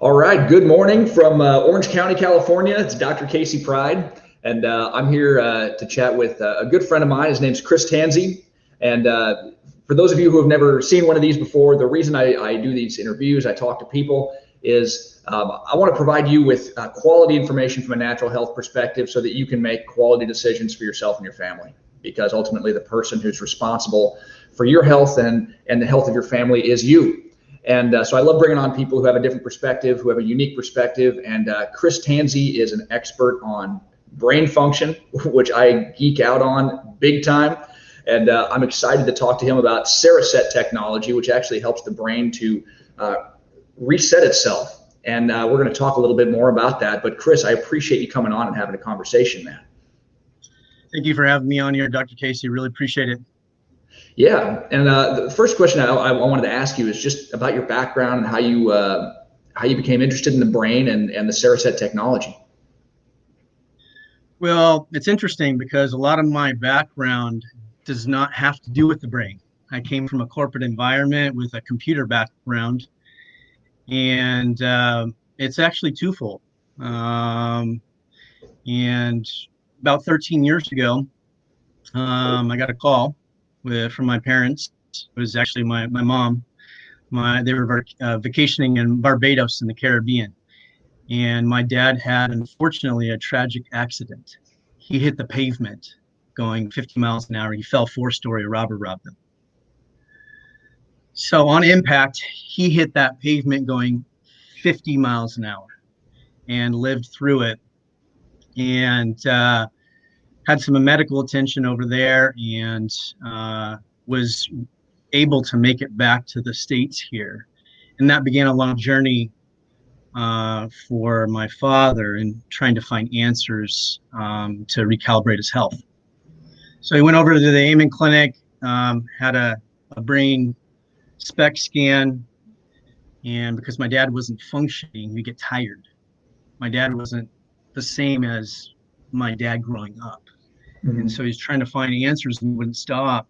All right. Good morning from Orange County, California. It's Dr. Casey Pride, and I'm here to chat with a good friend of mine. His name's Chris Tansey. And for those of you who have never seen one of these before, the reason I do these interviews, I talk to people, is I want to provide you with quality information from a natural health perspective so that you can make quality decisions for yourself and your family. Because ultimately, the person who's responsible for your health and the health of your family is you. And so I love bringing on people who have a different perspective, who have a unique perspective. And Chris Tansey is an expert on brain function, which I geek out on big time. And I'm excited to talk to him about Cereset technology, which actually helps the brain to reset itself. And we're going to talk a little bit more about that. But Chris, I appreciate you coming on and having a conversation, man. Thank you for having me on here, Dr. Casey. Really appreciate it. Yeah, and the first question I wanted to ask you is just about your background and how you became interested in the brain and the Cereset technology. Well, it's interesting because a lot of my background does not have to do with the brain. I came from a corporate environment with a computer background, and it's actually twofold. And about 13 years ago, I got a call from my parents. It was actually my mom. They were vacationing in Barbados in the Caribbean, and my dad had, unfortunately, a tragic accident. He hit the pavement going 50 miles an hour. He fell 4-story. A robber robbed him. So on impact, he hit that pavement going 50 miles an hour and lived through it, and had some medical attention over there, and was able to make it back to the States here. And that began a long journey for my father in trying to find answers to recalibrate his health. So he went over to the Amen Clinic, had a brain SPECT scan, and because my dad wasn't functioning, he'd get tired. My dad wasn't the same as my dad growing up. Mm-hmm. And so he's trying to find answers and wouldn't stop.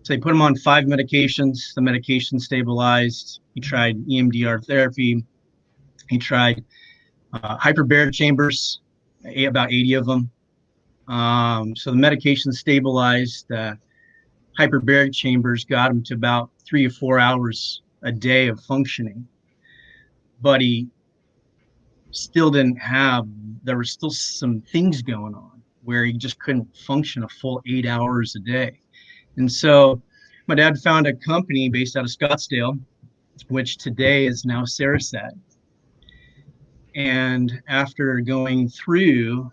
So they put him on 5 medications. The medication stabilized. He tried EMDR therapy. He tried hyperbaric chambers, about 80 of them. So the medication stabilized. Hyperbaric chambers got him to about 3 or 4 hours a day of functioning. But he still didn't have, there were still some things going on where he just couldn't function a full 8 hours a day. And so my dad found a company based out of Scottsdale, which today is now Cereset. And after going through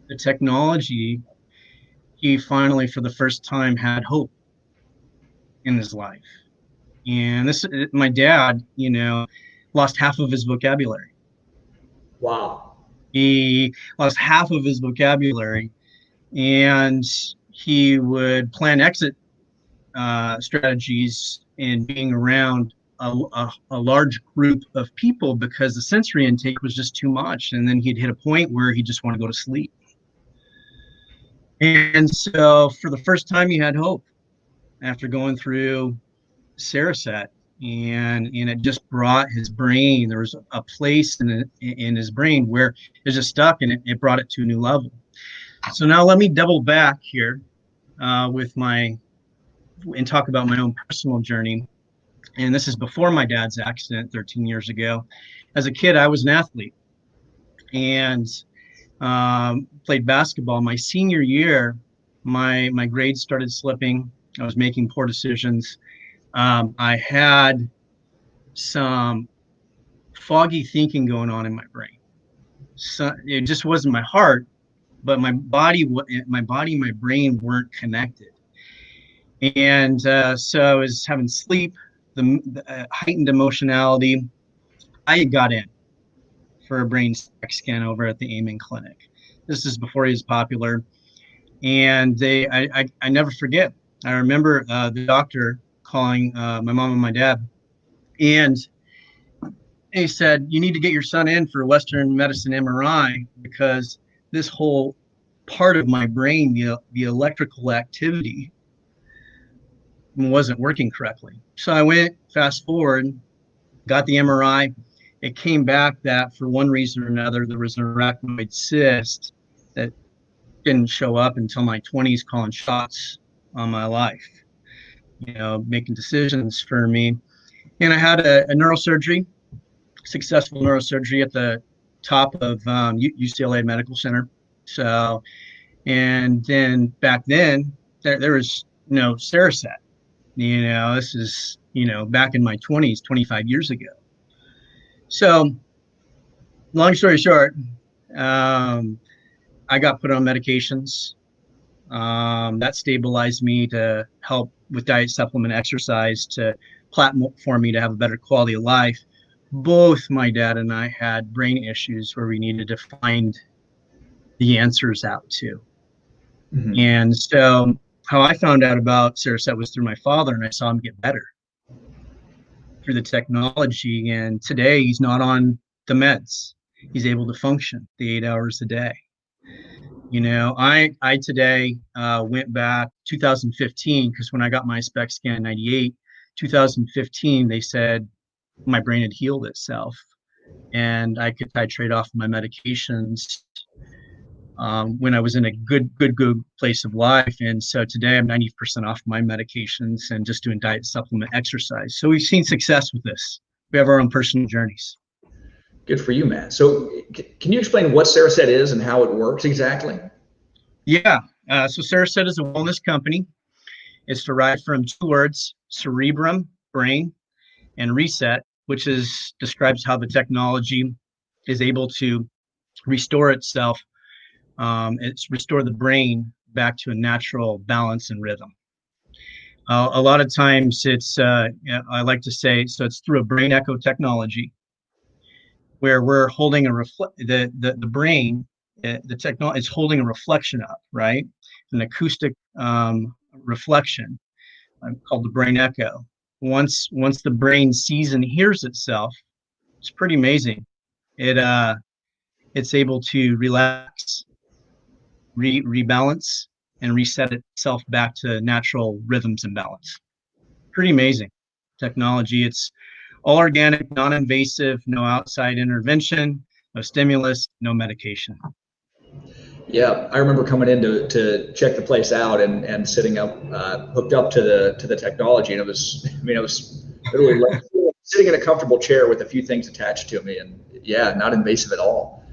the technology, he finally, for the first time, had hope in his life. And my dad, lost half of his vocabulary. Wow. He lost half of his vocabulary, and he would plan exit strategies in being around a large group of people because the sensory intake was just too much. And then he'd hit a point where he just wanted to go to sleep. And so for the first time, he had hope after going through Cereset. And it just brought his brain, there was a place in his brain where it was just stuck, and it brought it to a new level. So now let me double back here and talk about my own personal journey. And this is before my dad's accident 13 years ago. As a kid, I was an athlete and played basketball. My senior year, my grades started slipping. I was making poor decisions. I had some foggy thinking going on in my brain. So it just wasn't my heart, but my body and my brain weren't connected. And so I was having sleep, the heightened emotionality. I got in for a brain SPECT scan over at the Amen Clinic. This is before he was popular. And I never forget. I remember the doctor calling my mom and my dad, and he said, "You need to get your son in for a Western medicine MRI because this whole part of my brain, the electrical activity, wasn't working correctly." So I went, fast forward, got the MRI, it came back that for one reason or another, there was an arachnoid cyst that didn't show up until my 20s, calling shots on my life, making decisions for me. And I had a neurosurgery, successful neurosurgery at the top of UCLA Medical Center. So, and then back then, there was no Cereset. This is, back in my 20s, 25 years ago. So, long story short, I got put on medications. That stabilized me to help with diet, supplement, exercise, to platform me to have a better quality of life. Both my dad and I had brain issues where we needed to find the answers out to. Mm-hmm. And so how I found out about Cereset was through my father, and I saw him get better through the technology. And today he's not on the meds. He's able to function the 8 hours a day. I today went back 2015, because when I got my SPECT scan in 98, 2015, they said my brain had healed itself and I could titrate off my medications when I was in a good place of life. And so today I'm 90% off my medications and just doing diet, supplement, exercise. So we've seen success with this. We have our own personal journeys. Good for you, man. So can you explain what Cereset is and how it works exactly? Yeah. So Cereset is a wellness company. It's derived from two words: cerebrum, brain, and reset, which describes how the technology is able to restore itself. It's restore the brain back to a natural balance and rhythm. A lot of times it's, I like to say, so it's through a brain echo technology, where we're holding the brain, the technology is holding a reflection up, right? An acoustic reflection called the brain echo. Once the brain sees and hears itself, it's pretty amazing. It's able to relax, rebalance, and reset itself back to natural rhythms and balance. Pretty amazing technology. It's all organic, non-invasive, no outside intervention, no stimulus, no medication. Yeah, I remember coming in to check the place out and sitting up, hooked up to the technology, and it was literally like sitting in a comfortable chair with a few things attached to me, and yeah, not invasive at all.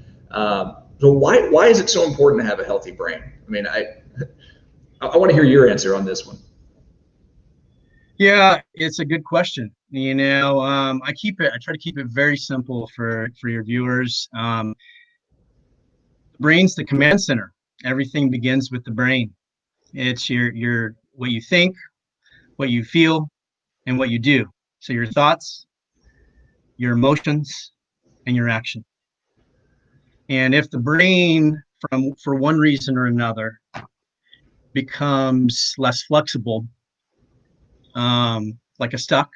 So why is it so important to have a healthy brain? I mean, I want to hear your answer on this one. Yeah, it's a good question. I try to keep it very simple for your viewers. The brain's the command center. Everything begins with the brain. It's your what you think, what you feel, and what you do. So your thoughts, your emotions, and your action. And if the brain, for one reason or another, becomes less flexible, like a stuck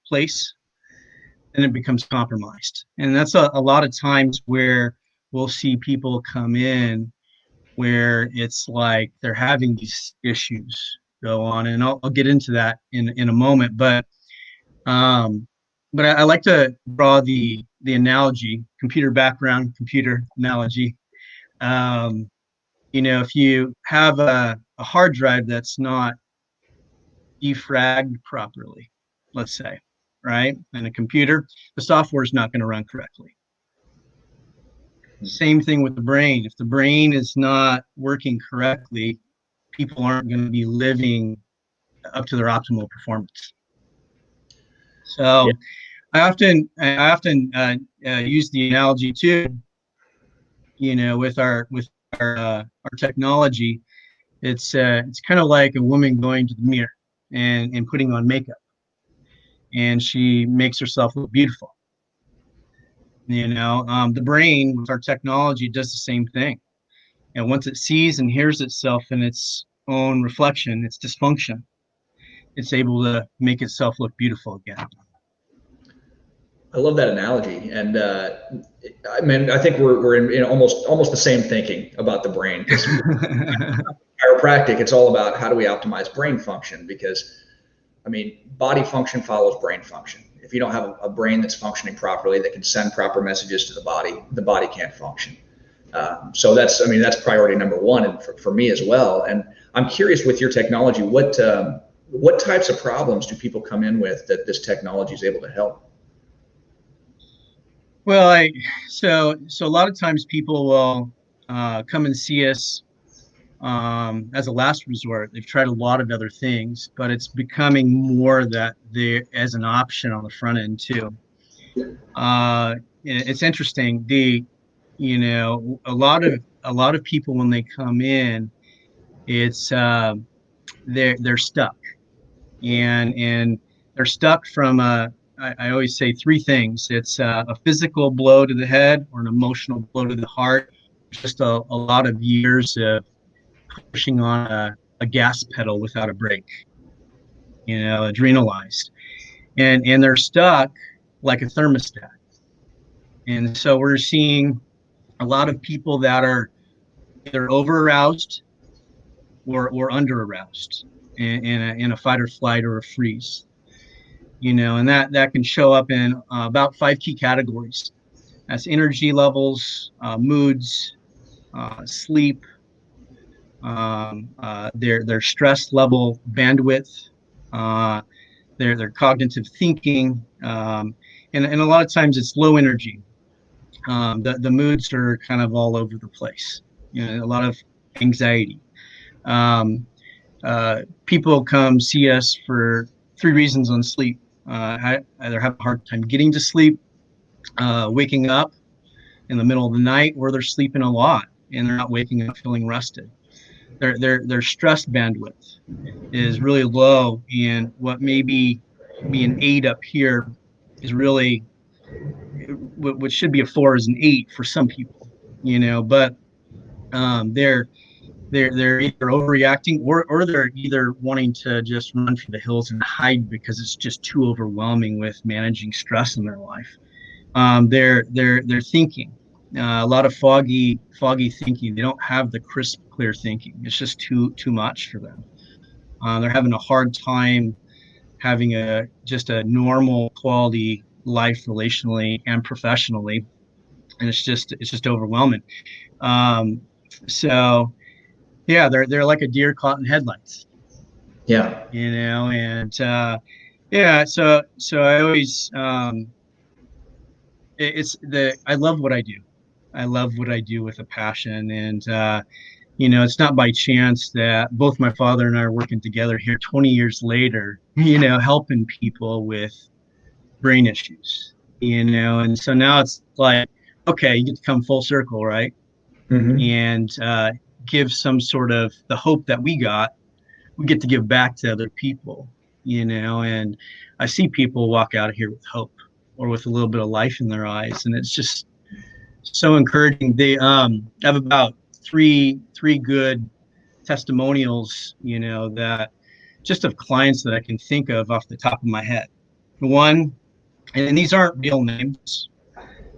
place, then it becomes compromised. And that's a lot of times where we'll see people come in where it's like they're having these issues go on, and I'll get into that in a moment. But I like to draw the analogy, computer background, computer analogy. If you have a hard drive that's not defragged properly, let's say, right? And a computer, the software is not going to run correctly. Same thing with the brain. If the brain is not working correctly, people aren't going to be living up to their optimal performance. So yeah. I often use the analogy too, with our technology. It's kind of like a woman going to the mirror and putting on makeup, and she makes herself look beautiful. The brain with our technology does the same thing. And once it sees and hears itself in its own reflection, its dysfunction, it's able to make itself look beautiful again. I love that analogy, and I think we're in almost the same thinking about the brain. Chiropractic, it's all about how do we optimize brain function, because body function follows brain function, If you don't have a brain that's functioning properly, that can send proper messages to the body can't function. So that's priority number one, and for me as well. And I'm curious, with your technology, what types of problems do people come in with that this technology is able to help? Well, so a lot of times people will come and see us as a last resort. They've tried a lot of other things, but it's becoming more that there as an option on the front end too. It's interesting. A lot of people when they come in, it's they're stuck, and they're stuck from I always say three things. It's a physical blow to the head or an emotional blow to the heart. Just a lot of years of pushing on a gas pedal without a brake, adrenalized, and they're stuck like a thermostat. And so we're seeing a lot of people that are either over aroused or under aroused in a fight or flight or a freeze. And that can show up in about 5 key categories. That's energy levels, moods, sleep, their stress level, bandwidth, their cognitive thinking, and a lot of times it's low energy. The moods are kind of all over the place. A lot of anxiety. People come see us for 3 reasons on sleep. Either have a hard time getting to sleep, waking up in the middle of the night, or they're sleeping a lot and they're not waking up feeling rested. Their stress bandwidth is really low, and what may be an 8 up here is really what should be a 4 is an 8 for some people, but they're either overreacting or they're either wanting to just run for the hills and hide because it's just too overwhelming with managing stress in their life. They're thinking a lot of foggy thinking. They don't have the crisp, clear thinking. It's just too much for them. They're having a hard time having just a normal quality life relationally and professionally, and it's just overwhelming. So yeah, they're like a deer caught in headlights. Yeah. And yeah, so I always I love what I do. I love what I do with a passion, and it's not by chance that both my father and I are working together here 20 years later, helping people with brain issues, and so now it's like, okay, you get to come full circle, right? Mm-hmm. And give some sort of the hope that we get to give back to other people, and I see people walk out of here with hope or with a little bit of life in their eyes, and it's just so encouraging. They have about three good testimonials, that just of clients that I can think of off the top of my head. One, and these aren't real names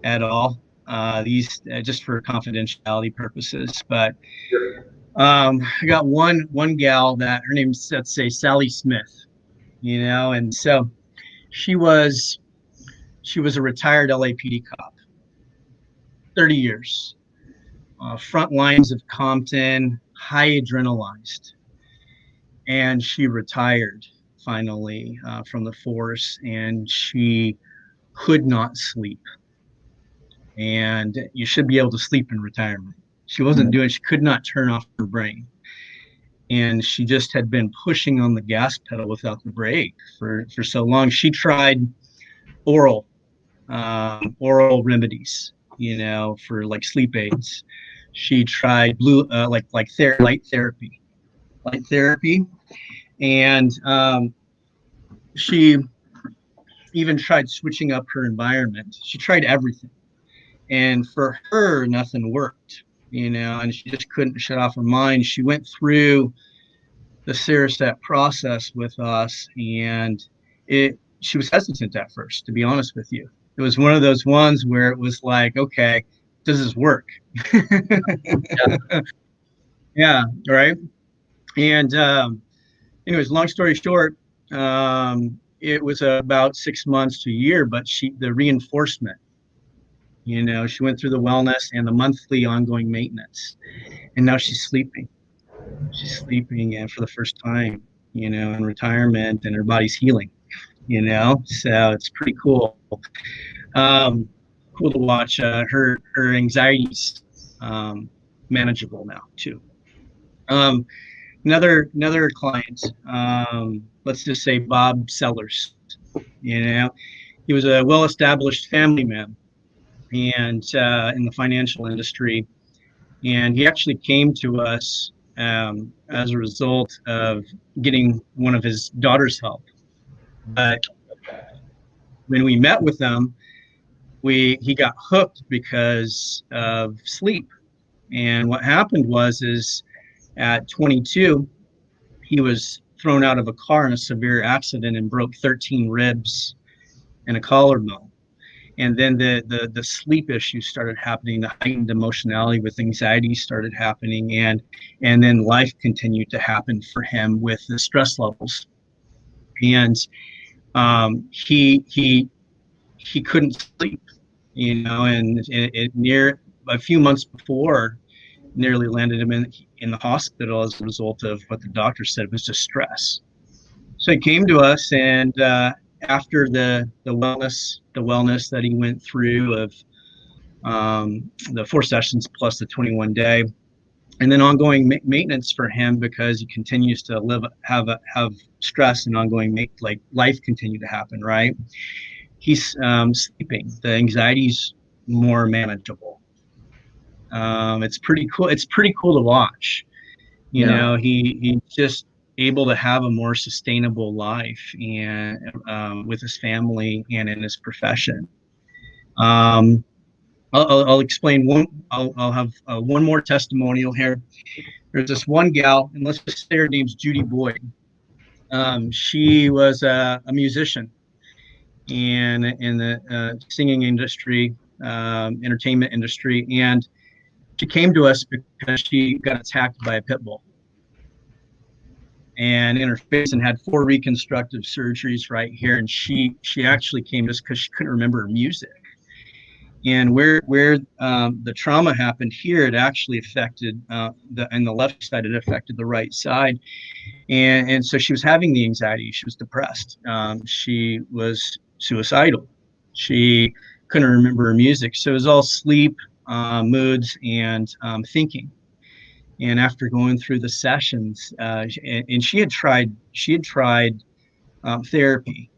at all. These just for confidentiality purposes, but I got one gal that her name's, let's say, Sally Smith, and so she was a retired LAPD cop, 30 years, front lines of Compton, high adrenalized, and she retired finally from the force, and she could not sleep. And you should be able to sleep in retirement. She wasn't doing. She could not turn off her brain, and she just had been pushing on the gas pedal without the brake for so long. She tried oral remedies, for like sleep aids. She tried light therapy, and she even tried switching up her environment. She tried everything, and for her, nothing worked. And she just couldn't shut off her mind. She went through the Sarasat process with us, and she was hesitant at first, to be honest with you. It was one of those ones where it was like, okay, does this work? Yeah, right. And anyways, long story short, it was about 6 months to a year, but the reinforcement, she went through the wellness and the monthly ongoing maintenance, and now she's sleeping. She's sleeping, and for the first time, in retirement, and her body's healing, so it's pretty cool. Cool to watch. Her anxiety's manageable now too. Another client, let's just say Bob Sellers. He was a well-established family man, and in the financial industry, and he actually came to us as a result of getting one of his daughters help. But when we met with him, he got hooked because of sleep. And what happened is at 22, he was thrown out of a car in a severe accident and broke 13 ribs and a collarbone. And then the sleep issues started happening, the heightened emotionality with anxiety started happening, and then life continued to happen for him with the stress levels. And he couldn't sleep, and it near a few months before nearly landed him in the hospital as a result of what the doctor said was just stress. So he came to us, and after the wellness that he went through of the 4 sessions plus the 21 day, and then ongoing maintenance for him because he continues to have stress and ongoing life continue to happen, right? He's sleeping. The anxiety's more manageable. It's pretty cool. It's pretty cool to watch. He's just able to have a more sustainable life and with his family and in his profession. I'll explain one. I'll have one more testimonial here. There's this one gal, and let's just say her name's Judy Boyd. She was a musician and in the singing industry, entertainment industry, and she came to us because she got attacked by a pit bull and in her face, and had 4 reconstructive surgeries right here. And she actually came just because she couldn't remember her music. And where the trauma happened here, it actually affected in the left side, it affected the right side. And so she was having the anxiety. She was depressed. She was suicidal. She couldn't remember her music. So it was all sleep, moods, and thinking. And after going through the sessions, and she had tried therapy.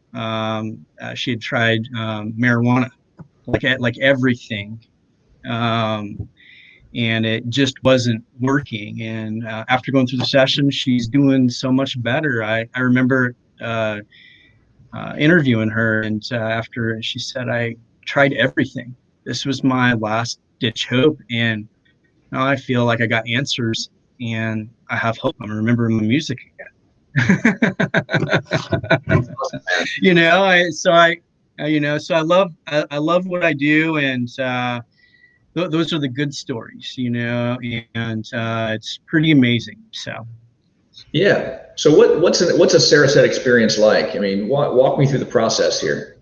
She had tried marijuana, like everything, and it just wasn't working. And after going through the session, she's doing so much better. I remember interviewing her, and after she said, "I tried everything. This was my last ditch hope, and now I feel like I got answers, and I have hope. I'm remembering my music again." So I love what I do, and those are the good stories, and it's pretty amazing. So. Yeah. So what's a Sarasate experience like? I mean, walk me through the process here.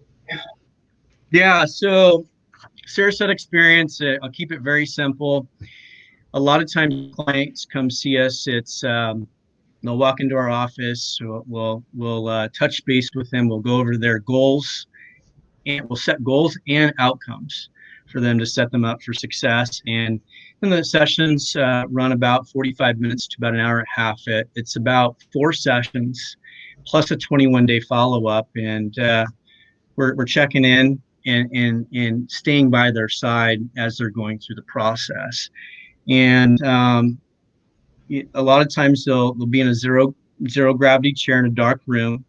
Yeah. So Sarasate experience, I'll keep it very simple. A lot of times clients come see us. It's they'll walk into our office. We'll touch base with them. We'll go over their goals, and we'll set goals and outcomes for them to set them up for success. And then the sessions run about 45 minutes to about an hour and a half. It's about 4 sessions plus a 21-day follow-up, and we're checking in and staying by their side as they're going through the process. And a lot of times they'll be in a zero gravity chair in a dark room,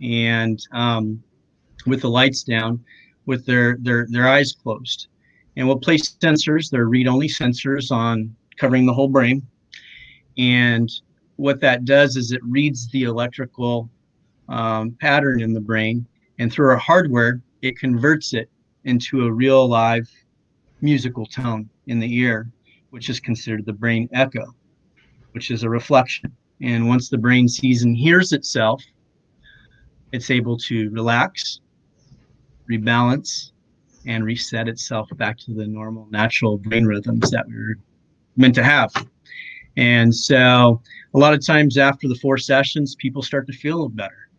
and with the lights down, with their eyes closed. And we'll place sensors, they're read-only sensors on covering the whole brain. And what that does is it reads the electrical pattern in the brain, and through our hardware, it converts it into a real live musical tone in the ear, which is considered the brain echo, which is a reflection. And once the brain sees and hears itself, it's able to relax, rebalance, and reset itself back to the normal, natural brain rhythms that we were meant to have. And so a lot of times after the 4 sessions, people start to feel better,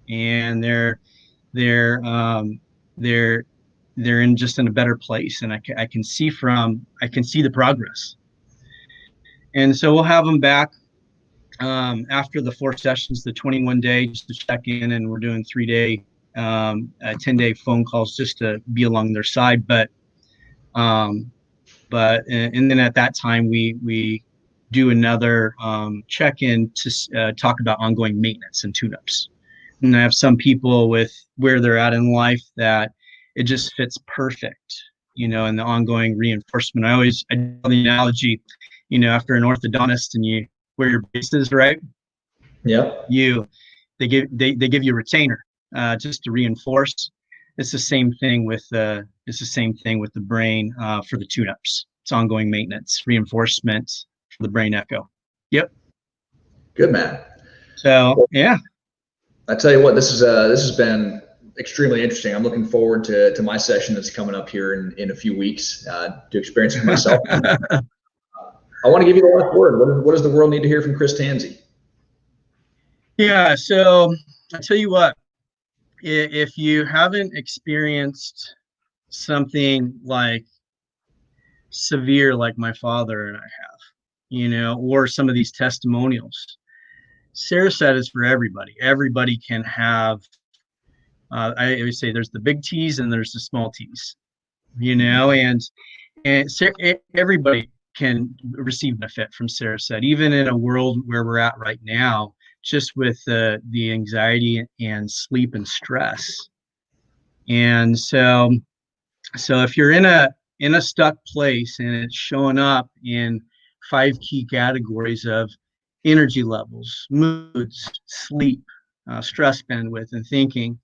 and they're they're in just in a better place. And I can see the progress. And so we'll have them back after the 4 sessions, the 21 day, just to check in, and we're doing 3-day, 10-day phone calls just to be along their side. But and then at that time we do another check-in to talk about ongoing maintenance and tune-ups. And I have some people with where they're at in life that it just fits perfect, in the ongoing reinforcement. I do the analogy, after an orthodontist and you wear your braces, right? Yeah. They give you a retainer just to reinforce. It's the same thing with the brain for the tune-ups. It's ongoing maintenance, reinforcement for the brain echo. Yep. Good, man. So yeah. I tell you what, this has been extremely interesting. I'm looking forward to my session that's coming up here in a few weeks to experience it myself. I want to give you the last word. What does the world need to hear from Chris Tansey? Yeah, so I tell you what, if you haven't experienced something like severe like my father and I have, or some of these testimonials, Sarasat is for everybody. Everybody can have, I always say there's the big T's and there's the small T's, and everybody can receive benefit from Sarasat, even in a world where we're at right now, just with the anxiety and sleep and stress. And so if you're in a stuck place and it's showing up in 5 key categories of energy levels, moods, sleep, stress bandwidth, and thinking,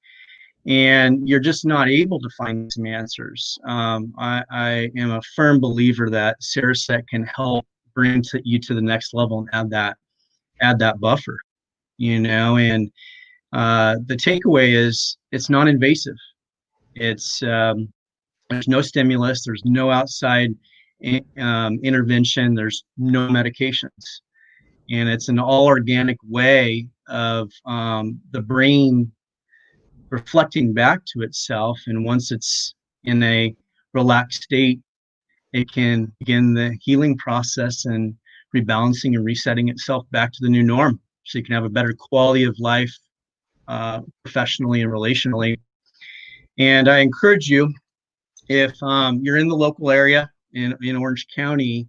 and you're just not able to find some answers, I am a firm believer that Sarasat can help bring you to the next level and add that buffer, and the takeaway is it's non-invasive. It's there's no stimulus, there's no outside intervention, there's no medications, and it's an all organic way of the brain reflecting back to itself. And once it's in a relaxed state, it can begin the healing process and rebalancing and resetting itself back to the new norm, so you can have a better quality of life professionally and relationally. And I encourage you, if you're in the local area in Orange County,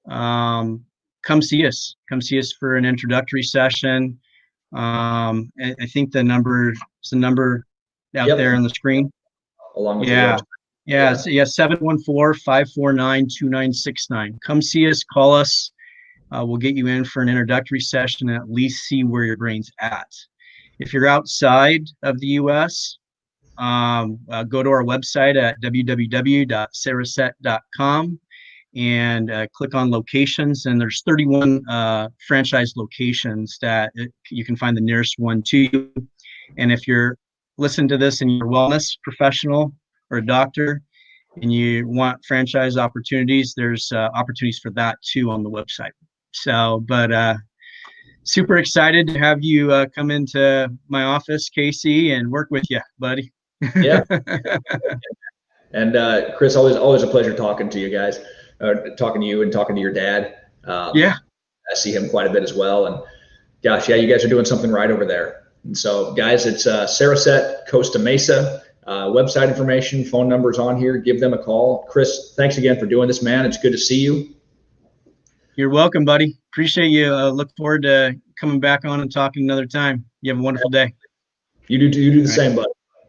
come see us for an introductory session. I think the number out there on the screen. Along with yeah. 714-549-2969. Come see us, call us. We'll get you in for an introductory session and at least see where your brain's at. If you're outside of the US, go to our website at www.sarasat.com and click on locations, and there's 31 franchise locations that you can find the nearest one to you. And if you're listening to this and you're a wellness professional or a doctor and you want franchise opportunities, there's opportunities for that too on the website. So, but super excited to have you come into my office, Casey, and work with you, buddy. Yeah. And Chris, always a pleasure talking to you guys, talking to you and talking to your dad. Yeah. I see him quite a bit as well. And gosh, yeah, you guys are doing something right over there. And so guys, it's Sarasat Costa Mesa. Website information, phone numbers on here. Give them a call. Chris, thanks again for doing this, man. It's good to see you. You're welcome, buddy. Appreciate you. Look forward to coming back on and talking another time. You have a wonderful day. You do the same, buddy.